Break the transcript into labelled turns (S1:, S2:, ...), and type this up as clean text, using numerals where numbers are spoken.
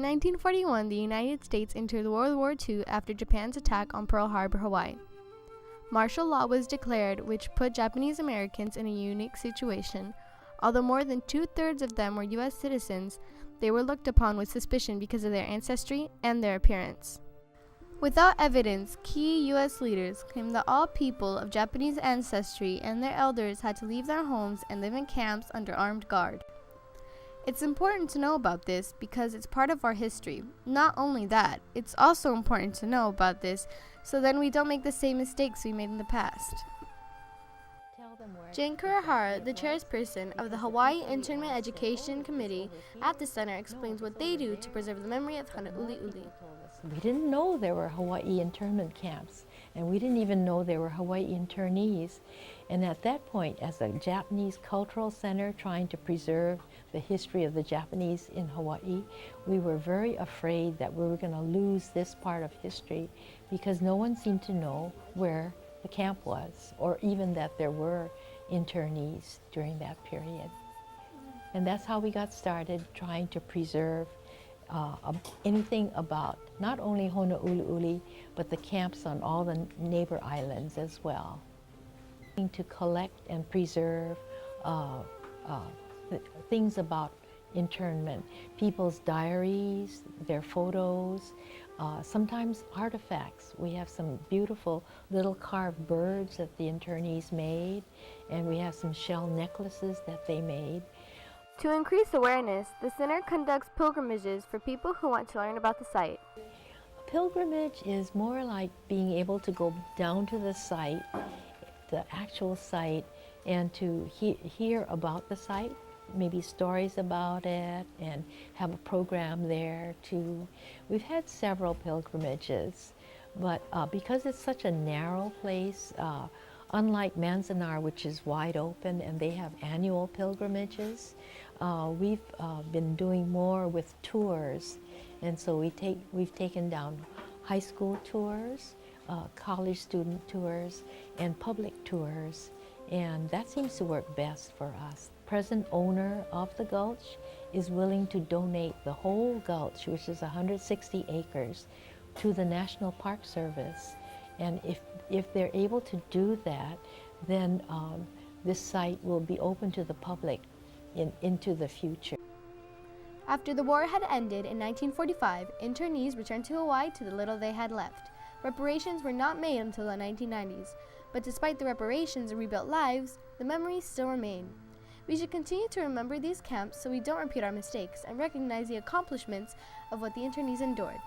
S1: In 1941, the United States entered World War II after Japan's attack on Pearl Harbor, Hawaii. Martial law was declared, which put Japanese Americans in a unique situation. Although more than two-thirds of them were U.S. citizens, they were looked upon with suspicion because of their ancestry and their appearance. Without evidence, key U.S. leaders claimed that all people of Japanese ancestry and their elders had to leave their homes and live in camps under armed guard. It's important to know about this because it's part of our history. Not only that, it's also important to know about this so then we don't make the same mistakes we made in the past. Jane Kurihara, the chairperson of the Hawaii Internment Education Committee at the center, explains what they do to preserve the memory of Hanauli'uli.
S2: We didn't know there were Hawaii internment camps, and we didn't even know there were Hawaii internees. And at that point, as a Japanese cultural center trying to preserve the history of the Japanese in Hawaii, we were very afraid that we were going to lose this part of history because no one seemed to know where the camp was, or even that there were internees during that period. And that's how we got started, trying to preserve anything about not only Honouli'uli, but the camps on all the neighbor islands as well. To collect and preserve things about internment, people's diaries, their photos, sometimes artifacts. We have some beautiful little carved birds that the internees made, and we have some shell necklaces that they made.
S1: To increase awareness, the center conducts pilgrimages for people who want to learn about the site.
S2: A pilgrimage is more like being able to go down to the site, the actual site, and to hear about the site, maybe stories about it, and have a program there too. We've had several pilgrimages, but because it's such a narrow place, unlike Manzanar, which is wide open and they have annual pilgrimages, we've been doing more with tours. And so we've taken down high school tours, college student tours, and public tours. And that seems to work best for us. Present owner of the gulch is willing to donate the whole gulch, which is 160 acres, to the National Park Service. And if they're able to do that, then this site will be open to the public into the future.
S1: After the war had ended in 1945, internees returned to Hawaii to the little they had left. Reparations were not made until the 1990s, but despite the reparations and rebuilt lives, the memories still remain. We should continue to remember these camps so we don't repeat our mistakes and recognize the accomplishments of what the internees endured.